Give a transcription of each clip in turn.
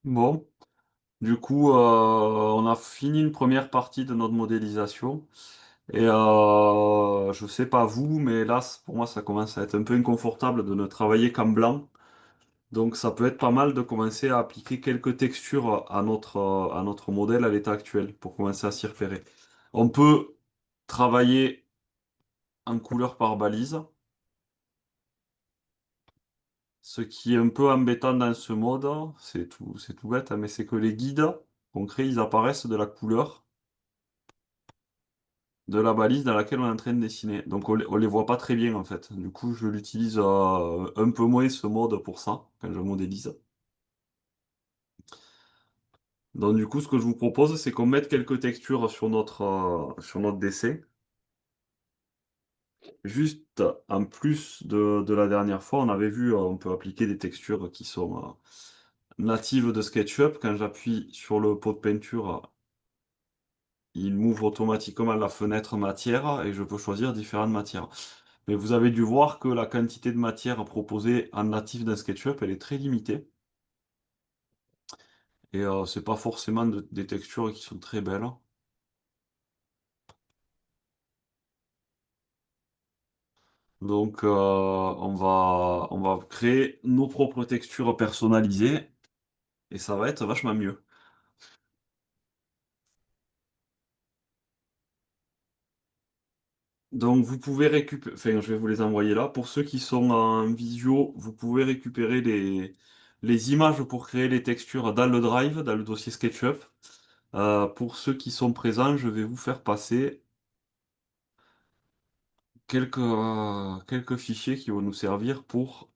Bon, du coup, on a fini une première partie de notre modélisation et je sais pas vous, mais là, pour moi, ça commence à être un peu inconfortable de ne travailler qu'en blanc. Donc, ça peut être pas mal de commencer à appliquer quelques textures à notre modèle à l'état actuel pour commencer à s'y repérer. On peut travailler en couleur par balise. Ce qui est un peu embêtant dans ce mode, c'est tout bête, hein, mais c'est que les guides qu'on crée, ils apparaissent de la couleur de la balise dans laquelle on est en train de dessiner. Donc on les voit pas très bien en fait. Du coup, je l'utilise un peu moins ce mode pour ça, quand je modélise. Donc du coup, ce que je vous propose, c'est qu'on mette quelques textures sur notre dessin. Juste en plus de la dernière fois, on avait vu, on peut appliquer des textures qui sont natives de SketchUp. Quand j'appuie sur le pot de peinture, il m'ouvre automatiquement la fenêtre matière et je peux choisir différentes matières. Mais vous avez dû voir que la quantité de matière proposée en natif dans SketchUp, elle est très limitée. Et c'est pas forcément des textures qui sont très belles. Donc on va créer nos propres textures personnalisées et ça va être vachement mieux. Donc vous pouvez récupérer, enfin je vais vous les envoyer là. Pour ceux qui sont en visio, vous pouvez récupérer les images pour créer les textures dans le Drive, dans le dossier SketchUp. Pour ceux qui sont présents, je vais vous faire passer quelques fichiers qui vont nous servir pour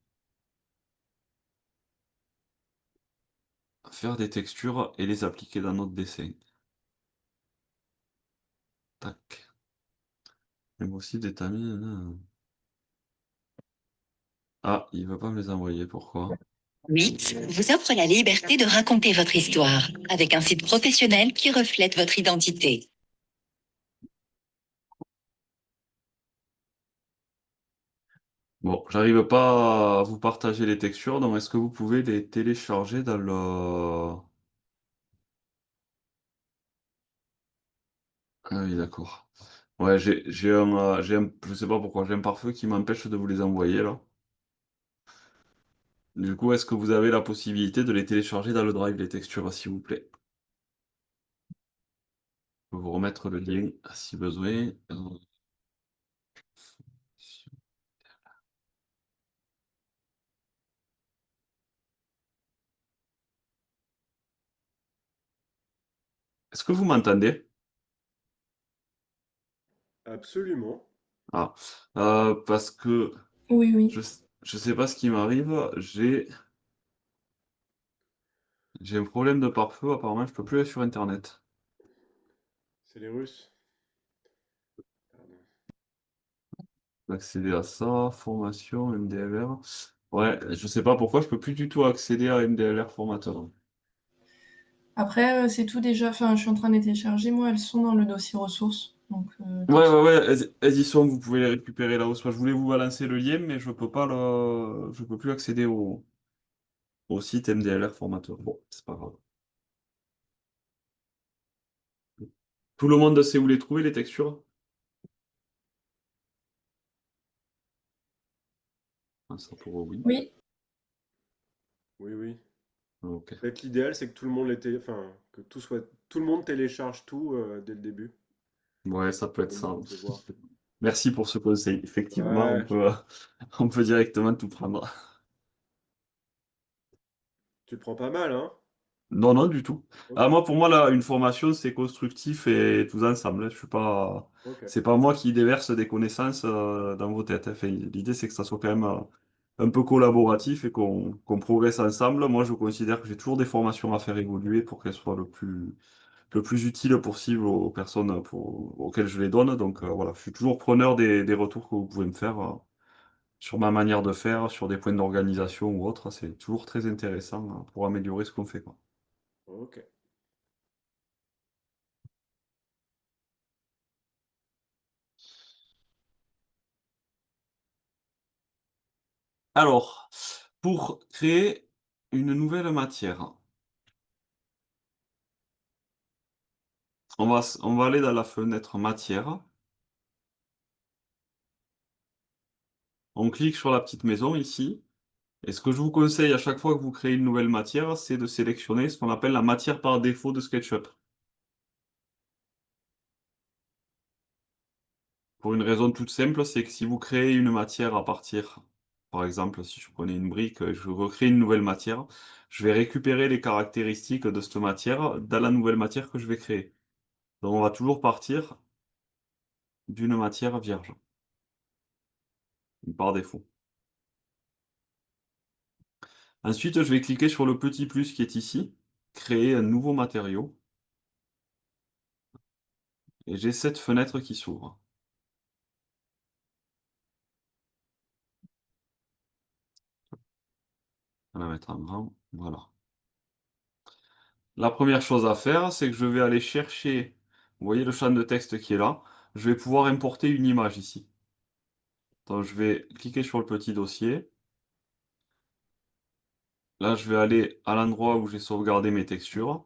faire des textures et les appliquer dans notre dessin. Tac. Et moi aussi des tamis. Ah, il veut pas me les envoyer, pourquoi? 8 vous offre la liberté de raconter votre histoire avec un site professionnel qui reflète votre identité. Bon, j'arrive pas à vous partager les textures, donc est-ce que vous pouvez les télécharger dans le... Ah oui, d'accord. Ouais, je sais pas pourquoi, j'ai un pare-feu qui m'empêche de vous les envoyer, là. Du coup, est-ce que vous avez la possibilité de les télécharger dans le Drive, les textures, s'il vous plaît? Je vais vous remettre le lien, si besoin. Est-ce que vous m'entendez? Absolument. Ah, parce que Oui, je, oui. je sais pas ce qui m'arrive, j'ai un problème de pare-feu, apparemment je peux plus aller sur Internet. C'est les Russes. Pardon. Accéder à ça, formation, MDLR. Ouais, je sais pas pourquoi je peux plus du tout accéder à MDLR formateur. Après, c'est tout déjà. Enfin, je suis en train de les télécharger. Moi, elles sont dans le dossier ressources. Donc, Ouais, ouais, ouais, elles y sont, vous pouvez les récupérer là-haut. Je voulais vous balancer le lien, mais je peux plus accéder au site MDLR formateur. Bon, c'est pas grave. Tout le monde sait où les trouver, les textures? Ah, ça pour oui. oui. Oui, oui. Ok. En fait, l'idéal, c'est que tout le monde enfin, que tout le monde télécharge tout dès le début. Ouais, ça peut être Comme ça, ça. on peut voir. Merci pour ce conseil. Effectivement, Ouais. on peut directement tout prendre. Tu le prends pas mal, hein? Non, non, du tout. Ah, Ok. moi, pour moi, là, une formation, c'est constructif et tous ensemble. Je suis pas, Ok. c'est pas moi qui déverse des connaissances dans vos têtes. Enfin, l'idée, c'est que ça soit quand même un peu collaboratif et qu'on progresse ensemble. Moi, je considère que j'ai toujours des formations à faire évoluer pour qu'elles soient le plus utiles possible aux personnes auxquelles je les donne. Donc, voilà, je suis toujours preneur des retours que vous pouvez me faire sur ma manière de faire, sur des points d'organisation ou autre. C'est toujours très intéressant pour améliorer ce qu'on fait, quoi. Ok. Alors, pour créer une nouvelle matière. On va aller dans la fenêtre matière. On clique sur la petite maison ici. Et ce que je vous conseille à chaque fois que vous créez une nouvelle matière, c'est de sélectionner ce qu'on appelle la matière par défaut de SketchUp. Pour une raison toute simple, c'est que si vous créez une matière à partir, par exemple, si je prenais une brique, je recrée une nouvelle matière, je vais récupérer les caractéristiques de cette matière dans la nouvelle matière que je vais créer. Donc on va toujours partir d'une matière vierge, par défaut. Ensuite, je vais cliquer sur le petit plus qui est ici, créer un nouveau matériau, et j'ai cette fenêtre qui s'ouvre. On va la mettre en grand, voilà. La première chose à faire, c'est que je vais aller chercher, vous voyez le champ de texte qui est là, je vais pouvoir importer une image ici. Donc je vais cliquer sur le petit dossier. Là, je vais aller à l'endroit où j'ai sauvegardé mes textures.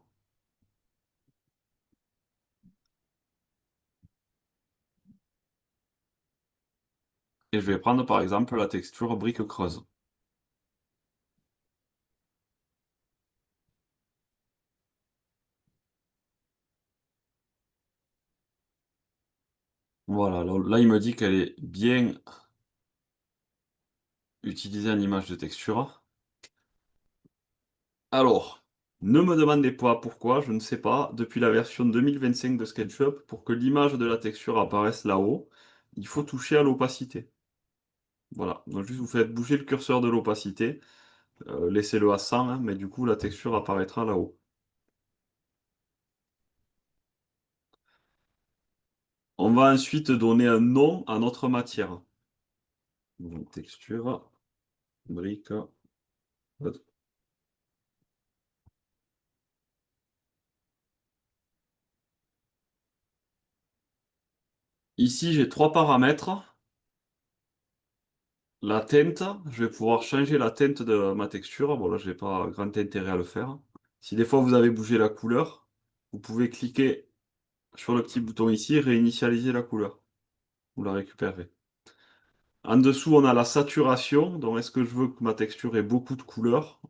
Et je vais prendre par exemple la texture brique creuse. Voilà, là il me dit qu'elle est bien utilisée en image de texture. Alors, ne me demandez pas pourquoi, je ne sais pas. Depuis la version 2025 de SketchUp, pour que l'image de la texture apparaisse là-haut, il faut toucher à l'opacité. Voilà, donc juste vous faites bouger le curseur de l'opacité, laissez-le à 100, hein, mais du coup la texture apparaîtra là-haut. On va ensuite donner un nom à notre matière. Donc, texture, brique. Hop. Ici, j'ai trois paramètres. La teinte, je vais pouvoir changer la teinte de ma texture. Bon, là, je n'ai pas grand intérêt à le faire. Si des fois vous avez bougé la couleur, vous pouvez cliquer sur le petit bouton ici, réinitialiser la couleur. Vous la récupérez. En dessous, on a la saturation. Donc, est-ce que je veux que ma texture ait beaucoup de couleurs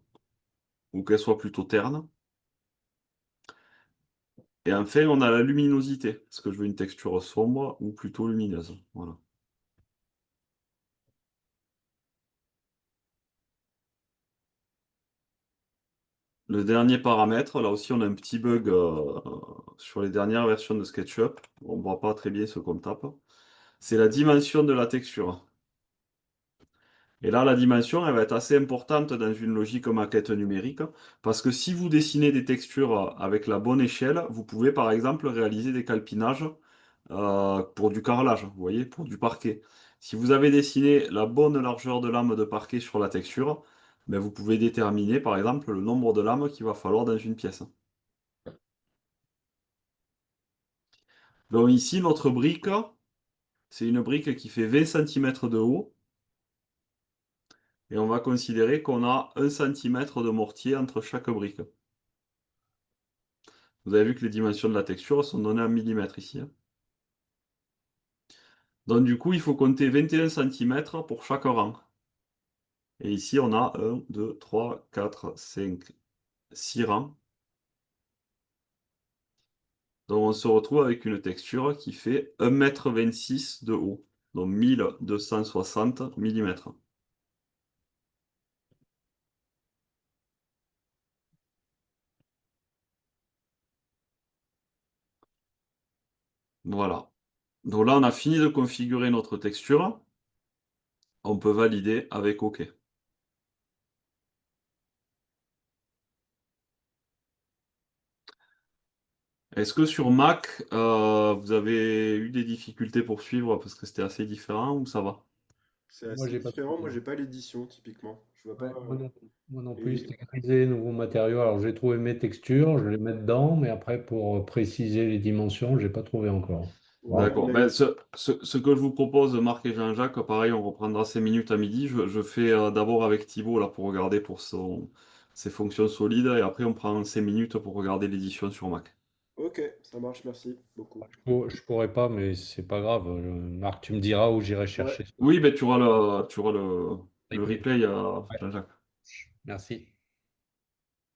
ou qu'elle soit plutôt terne? Et enfin, on a la luminosité. Est-ce que je veux une texture sombre ou plutôt lumineuse? Voilà. Le dernier paramètre, là aussi on a un petit bug sur les dernières versions de SketchUp. On ne voit pas très bien ce qu'on tape. C'est la dimension de la texture. Et là, la dimension, elle va être assez importante dans une logique maquette numérique, parce que si vous dessinez des textures avec la bonne échelle, vous pouvez par exemple réaliser des calpinages pour du carrelage, vous voyez, pour du parquet. Si vous avez dessiné la bonne largeur de lame de parquet sur la texture, ben, vous pouvez déterminer par exemple le nombre de lames qu'il va falloir dans une pièce. Donc ici, notre brique, c'est une brique qui fait 20 cm de haut. Et on va considérer qu'on a 1 cm de mortier entre chaque brique. Vous avez vu que les dimensions de la texture sont données en millimètres ici, hein. Donc du coup, il faut compter 21 cm pour chaque rang. Et ici, on a 1, 2, 3, 4, 5, 6 rangs. Donc on se retrouve avec une texture qui fait 1,26 m de haut. Donc 1260 mm. Voilà. Donc là, on a fini de configurer notre texture. On peut valider avec OK. Est-ce que sur Mac, vous avez eu des difficultés pour suivre parce que c'était assez différent ou ça va? C'est Moi, assez j'ai pas différent. trouvé, Moi, non. j'ai pas l'édition, typiquement. Je vois Ouais, pas. moi non plus, Et c'était grisé, nouveaux matériaux. Alors, j'ai trouvé mes textures, je les mets dedans, mais après, pour préciser les dimensions, j'ai pas trouvé encore. ouais, Bravo. D'accord. Ben, ce que je vous propose, Marc et Jean-Jacques, pareil, on reprendra 5 minutes à midi. Je fais d'abord avec Thibaut là, pour regarder pour ces fonctions solides et après on prend 5 minutes pour regarder l'édition sur Mac. Ok, ça marche, merci beaucoup. Je pourrais pas, mais c'est pas grave. Marc, tu me diras où j'irai Ouais, chercher ça. Oui, ben tu auras le Replay. replay à Ouais, Jean-Jacques. merci.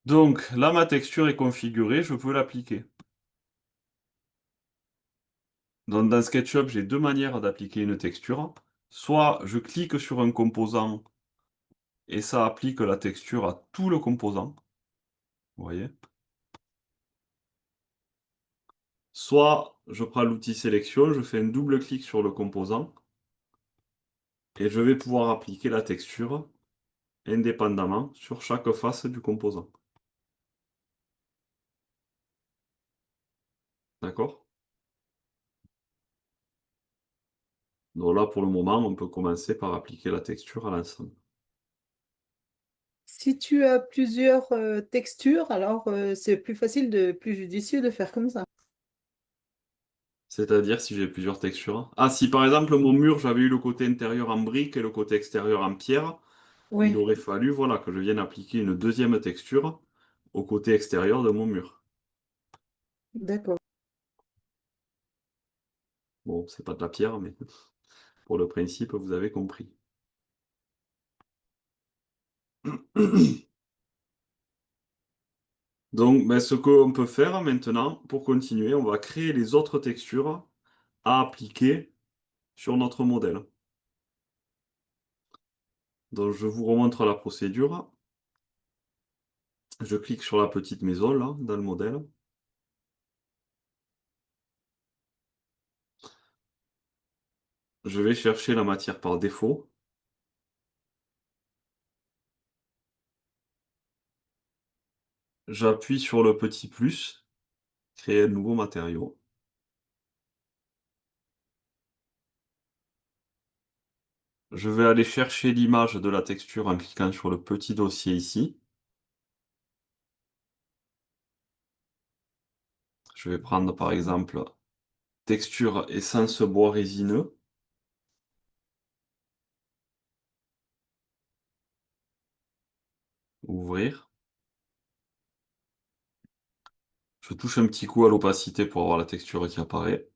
Donc là, ma texture est configurée, je peux l'appliquer. Dans SketchUp, j'ai deux manières d'appliquer une texture. Soit je clique sur un composant et ça applique la texture à tout le composant. Vous voyez? Soit je prends l'outil sélection, je fais un double clic sur le composant et je vais pouvoir appliquer la texture indépendamment sur chaque face du composant. D'accord? Donc là, pour le moment, on peut commencer par appliquer la texture à l'ensemble. Si tu as plusieurs textures, alors c'est plus facile, plus judicieux de faire comme ça. C'est-à-dire si j'ai plusieurs textures. Ah, si par exemple mon mur, j'avais eu le côté intérieur en brique et le côté extérieur en pierre, il Oui, aurait fallu voilà, que je vienne appliquer une deuxième texture au côté extérieur de mon mur. d'accord. Bon, c'est pas de la pierre, mais pour le principe, vous avez compris. Donc, ben, ce qu'on peut faire maintenant, pour continuer, on va créer les autres textures à appliquer sur notre modèle. Donc, je vous remontre la procédure. Je clique sur la petite maison, là, dans le modèle. Je vais chercher la matière par défaut. J'appuie sur le petit plus, créer un nouveau matériau. Je vais aller chercher l'image de la texture en cliquant sur le petit dossier ici. Je vais prendre par exemple texture essence bois résineux. Ouvrir. Je touche un petit coup à l'opacité pour avoir la texture qui apparaît.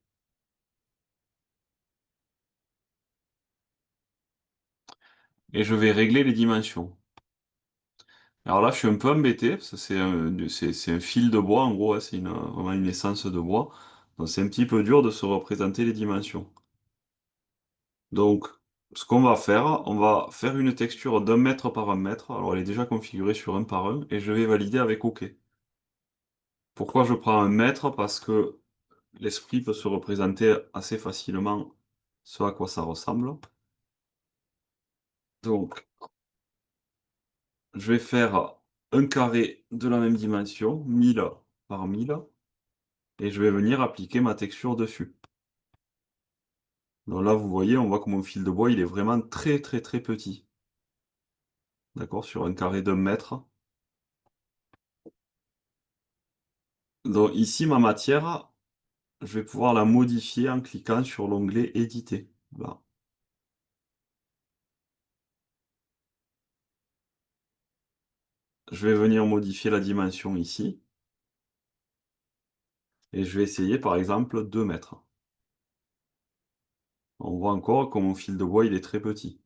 Et je vais régler les dimensions. Alors là, je suis un peu embêté, parce que c'est un fil de bois, en gros, hein, c'est vraiment une essence de bois. Donc c'est un petit peu dur de se représenter les dimensions. Donc, ce qu'on va faire, on va faire une texture d'un mètre par un mètre. Alors elle est déjà configurée sur un par un, et je vais valider avec OK. Pourquoi je prends un mètre? Parce que l'esprit peut se représenter assez facilement ce à quoi ça ressemble. Donc, je vais faire un carré de la même dimension, 1000 par 1000, et je vais venir appliquer ma texture dessus. Donc là, vous voyez, on voit que mon fil de bois, il est vraiment très très très petit. D'accord? Sur un carré d'un mètre. Donc ici, ma matière, je vais pouvoir la modifier en cliquant sur l'onglet Éditer. Voilà. Je vais venir modifier la dimension ici. Et je vais essayer par exemple 2 mètres. On voit encore que mon fil de bois il est très petit.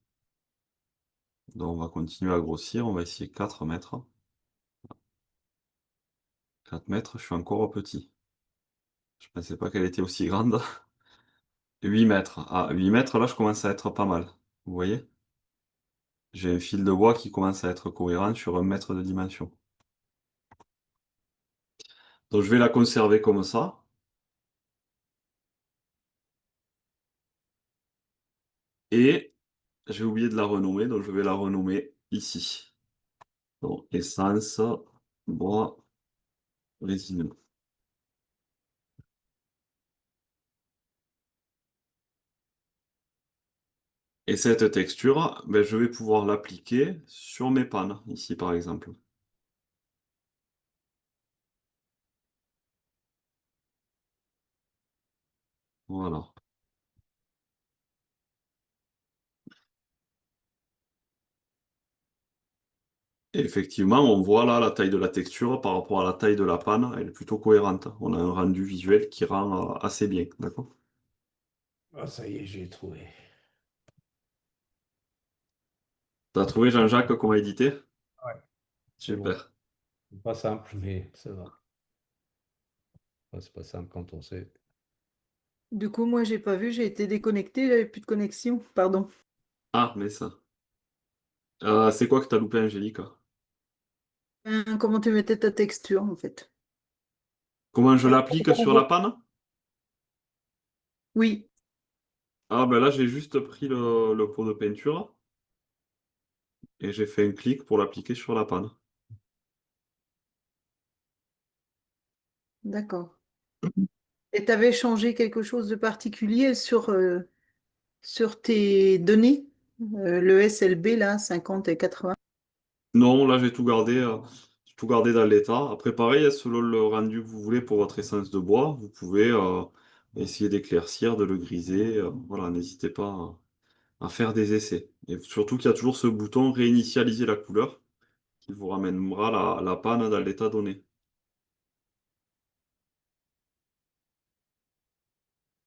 Donc on va continuer à grossir, on va essayer 4 mètres. 4 mètres, je suis encore petit. Je pensais pas qu'elle était aussi grande. 8 mètres. Ah, 8 mètres, là je commence à être pas mal. Vous voyez? J'ai un fil de bois qui commence à être cohérent sur 1 mètre de dimension. Donc je vais la conserver comme ça. Et j'ai oublié de la renommer, donc je vais la renommer ici. Donc essence, bois, résineux. Et cette texture, ben, je vais pouvoir l'appliquer sur mes pannes, ici par exemple. Voilà. Et effectivement, on voit là la taille de la texture par rapport à la taille de la panne, elle est plutôt cohérente. On a un rendu visuel qui rend assez bien, d'accord? Ah, ça y est, j'ai trouvé. T'as trouvé Jean-Jacques comment éditer? Ouais. C'est bon. Super. C'est pas simple, mais ça va. Enfin, c'est pas simple quand on sait. Du coup, moi, j'ai pas vu, j'ai été déconnectée, j'avais plus de connexion. Pardon. Ah, mais ça. C'est quoi que t'as loupé, Angélique? Comment tu mettais ta texture, en fait? Comment je Par l'applique rapport au sur la beau. panne? Oui, Ah, ben là, j'ai juste pris le pot de peinture et j'ai fait un clic pour l'appliquer sur la panne. d'accord. Et tu avais changé quelque chose de particulier sur tes données? Le SLB, là, 50 et 80. Non, là, j'ai tout gardé dans l'état. Après, pareil, selon le rendu que vous voulez pour votre essence de bois, vous pouvez essayer d'éclaircir, de le griser. Voilà, n'hésitez pas à faire des essais. Et surtout qu'il y a toujours ce bouton réinitialiser la couleur qui vous ramènera la panne dans l'état donné.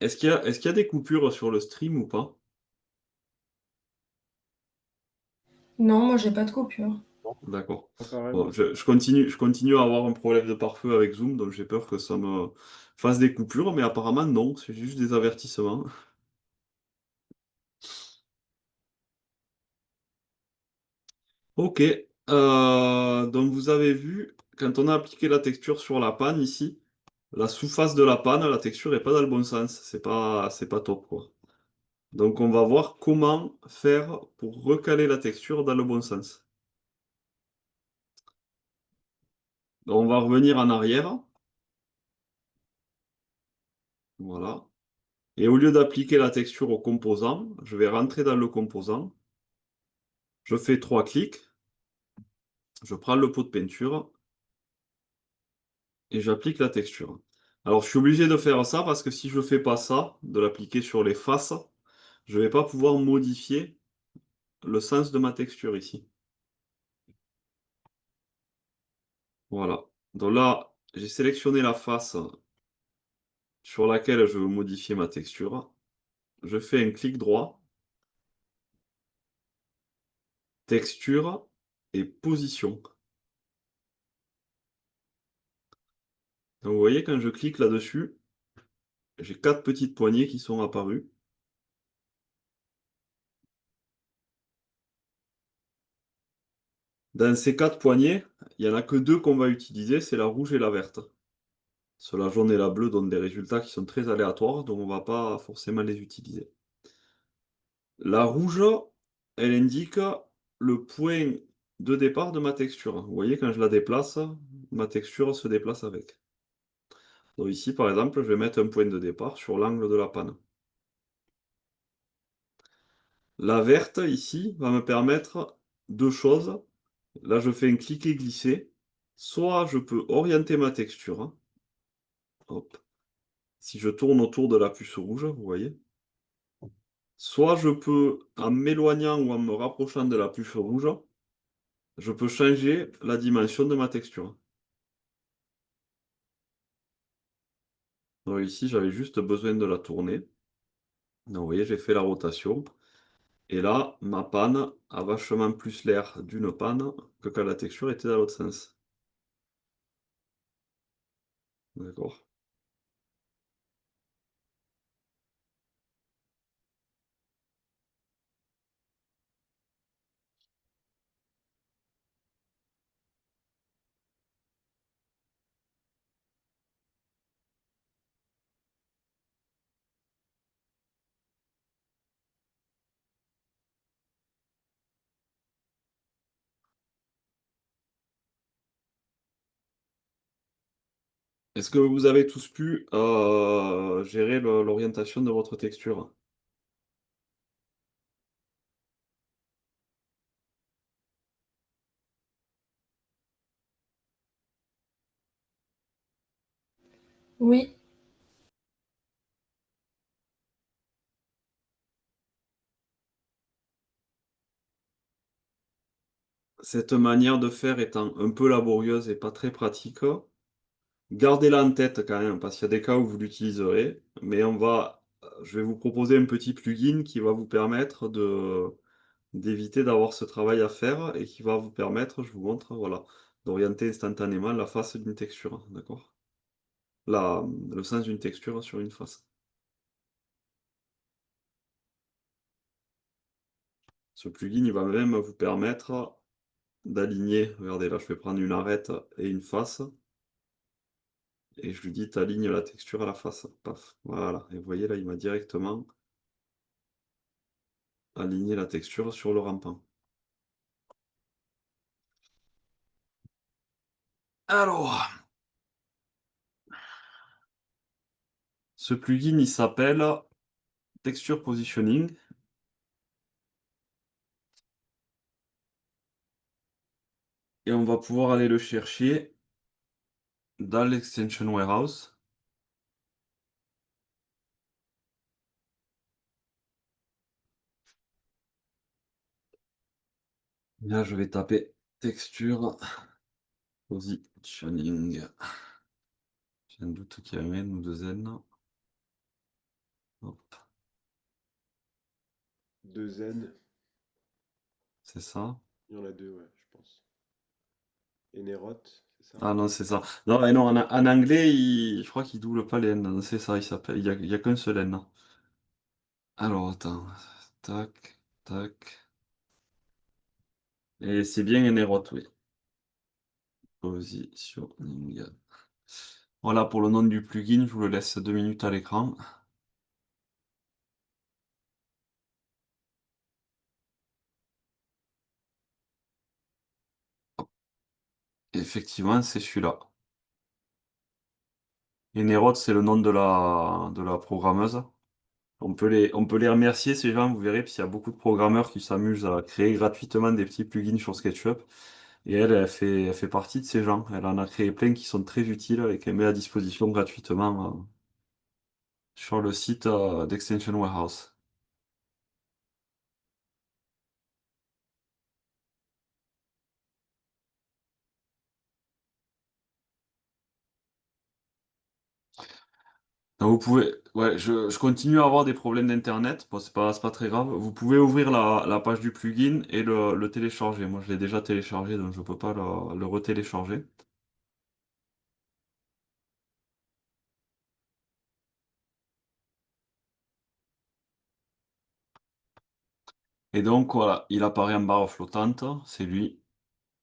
Est-ce qu'il y a des coupures sur le stream ou pas? Non, moi j'ai pas de coupure. D'accord. Bon, Apparemment. je continue à avoir un problème de pare-feu avec Zoom, donc j'ai peur que ça me fasse des coupures, mais apparemment non, c'est juste des avertissements. Ok, donc vous avez vu, quand on a appliqué la texture sur la panne ici, la sous-face de la panne, la texture est pas dans le bon sens, c'est pas top quoi. Donc on va voir comment faire pour recaler la texture dans le bon sens. Donc on va revenir en arrière, voilà. Et au lieu d'appliquer la texture au composant, je vais rentrer dans le composant, je fais 3 clics, je prends le pot de peinture et j'applique la texture. Alors je suis obligé de faire ça parce que si je fais pas ça, de l'appliquer sur les faces, je vais pas pouvoir modifier le sens de ma texture ici. Voilà. Donc là, j'ai sélectionné la face sur laquelle je veux modifier ma texture. Je fais un clic droit, texture et position. Donc vous voyez, quand je clique là-dessus, j'ai 4 petites poignées qui sont apparues. Dans ces 4 poignées, il n'y en a que deux qu'on va utiliser, c'est la rouge et la verte. Sur la jaune et la bleue donnent des résultats qui sont très aléatoires, donc on ne va pas forcément les utiliser. La rouge, elle indique le point de départ de ma texture. Vous voyez, quand je la déplace, ma texture se déplace avec. Donc ici, par exemple, je vais mettre un point de départ sur l'angle de la panne. La verte, ici, va me permettre deux choses. Là, je fais un cliquer-glisser. Soit je peux orienter ma texture. Hop. Si je tourne autour de la puce rouge, vous voyez. Soit je peux, en m'éloignant ou en me rapprochant de la puce rouge, je peux changer la dimension de ma texture. Donc ici, j'avais juste besoin de la tourner. Donc vous voyez, j'ai fait la rotation. Et là, ma panne a vachement plus l'air d'une panne que quand la texture était dans l'autre sens. D'accord. Est-ce que vous avez tous pu gérer l'orientation de votre texture? Oui, cette manière de faire étant un peu laborieuse et pas très pratique, gardez-la en tête quand même, parce qu'il y a des cas où vous l'utiliserez, mais je vais vous proposer un petit plugin qui va vous permettre d'éviter d'avoir ce travail à faire et qui va vous permettre, je vous montre, voilà, d'orienter instantanément la face d'une texture, d'accord? Le sens d'une texture sur une face. Ce plugin, il va même vous permettre d'aligner, regardez là, je vais prendre une arête et une face, et je lui dis, t'alignes la texture à la face, paf, voilà, et vous voyez là, il m'a directement aligné la texture sur le rampant. Alors, ce plugin, il s'appelle Texture Positioning. Et on va pouvoir aller le chercher dans l'Extension Warehouse. Là, je vais taper Texture Positioning. J'ai un doute qu'il y a un N ou deux N. Hop, Deux N. c'est ça. Il y en a deux, ouais, je pense. Et Néroth, c'est ça? Ah non, c'est ça. Non, et non, en anglais, je crois qu'il double pas les N. Non, c'est ça, il s'appelle. Il y a qu'un seul N. Alors, attends. Tac, tac. Et c'est bien Enerot, oui. Positioning. Voilà pour le nom du plugin, je vous le laisse 2 minutes à l'écran. Effectivement, c'est celui-là. Et Nerod, c'est le nom de la programmeuse. On peut les remercier, ces gens, vous verrez, parce qu'il y a beaucoup de programmeurs qui s'amusent à créer gratuitement des petits plugins sur SketchUp. Et elle fait partie de ces gens. Elle en a créé plein qui sont très utiles et qu'elle met à disposition gratuitement sur le site d'Extension Warehouse. Donc vous pouvez, ouais, je continue à avoir des problèmes d'internet. Bon, c'est pas très grave. Vous pouvez ouvrir la page du plugin et le télécharger. Moi, je l'ai déjà téléchargé, donc je peux pas le retélécharger. Et donc voilà, il apparaît en barre flottante, c'est lui.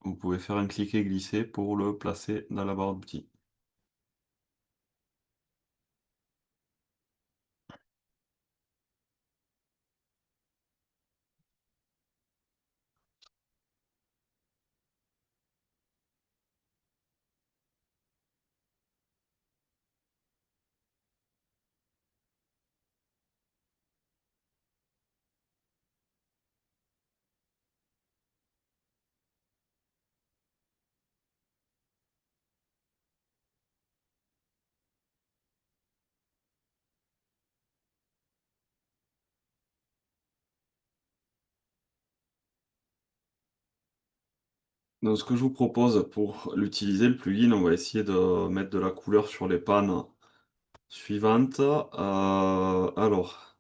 Vous pouvez faire un cliquer-glisser pour le placer dans la barre d'outils. Donc ce que je vous propose pour l'utiliser, le plugin, on va essayer de mettre de la couleur sur les pannes suivantes. Alors,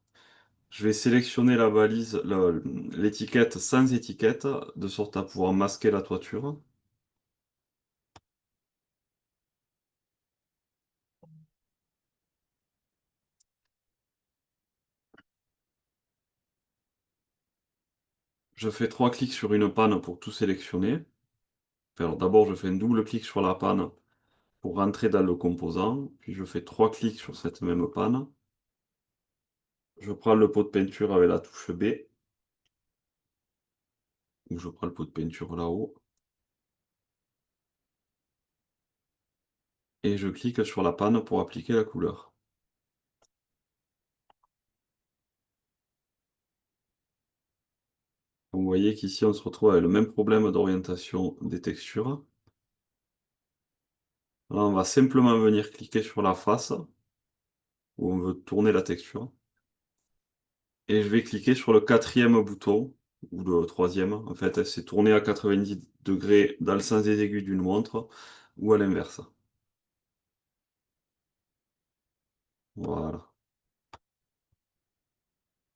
je vais sélectionner la balise, l'étiquette sans étiquette, de sorte à pouvoir masquer la toiture. Je fais 3 clics sur une panne pour tout sélectionner. Alors d'abord, je fais un double clic sur la panne pour rentrer dans le composant, puis je fais 3 clics sur cette même panne. Je prends le pot de peinture avec la touche B, ou je prends le pot de peinture là-haut, et je clique sur la panne pour appliquer la couleur. Vous voyez qu'ici on se retrouve avec le même problème d'orientation des textures. Là, on va simplement venir cliquer sur la face, où on veut tourner la texture, et je vais cliquer sur le 4e bouton ou le troisième. En fait, elle s'est tournée à 90 degrés dans le sens des aiguilles d'une montre, ou à l'inverse. Voilà.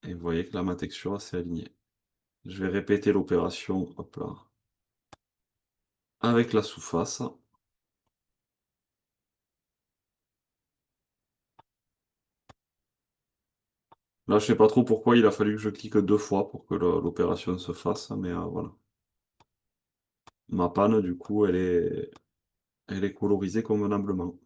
Et vous voyez que là, ma texture s'est alignée. Je vais répéter l'opération, hop là, avec la sous-face. Là, je sais pas trop pourquoi il a fallu que je clique 2 fois pour que l'opération se fasse, mais voilà. Ma panne, du coup, elle est colorisée convenablement.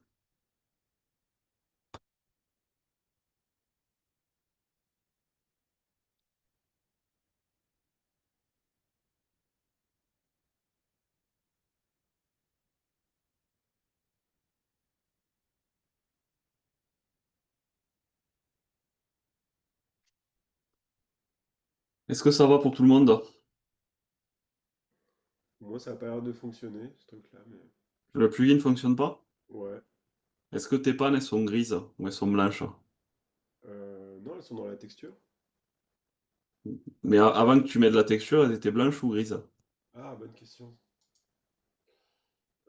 Est-ce que ça va pour tout le monde? Moi, ça a pas l'air de fonctionner, ce truc-là, mais... Le plugin ne fonctionne pas? Ouais. Est-ce que tes pannes, elles sont grises ou elles sont blanches? Non, elles sont dans la texture. Mais avant que tu mettes de la texture, elles étaient blanches ou grises? Ah, bonne question.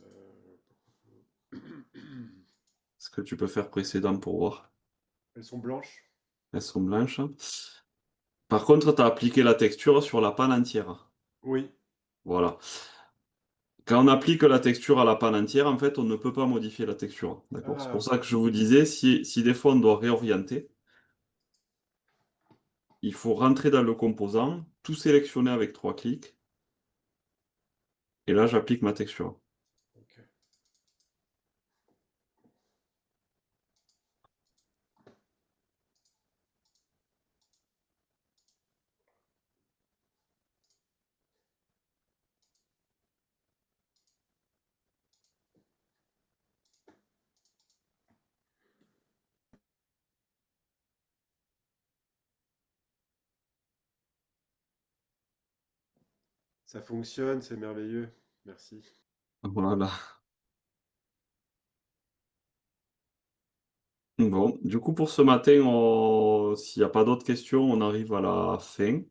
Euh, Est-ce que tu peux faire précédent pour voir? Elles sont blanches. Elles sont blanches. Par contre, tu as appliqué la texture sur la panne entière. Oui. Voilà. Quand on applique la texture à la panne entière, en fait, on ne peut pas modifier la texture. D'accord? C'est pour Ah, ça que je vous disais, si des fois on doit réorienter, il faut rentrer dans le composant, tout sélectionner avec 3 clics, et là j'applique ma texture. ok. Ça fonctionne, c'est merveilleux. Merci. Voilà. Bon, du coup pour ce matin, s'il n'y a pas d'autres questions, on arrive à la fin.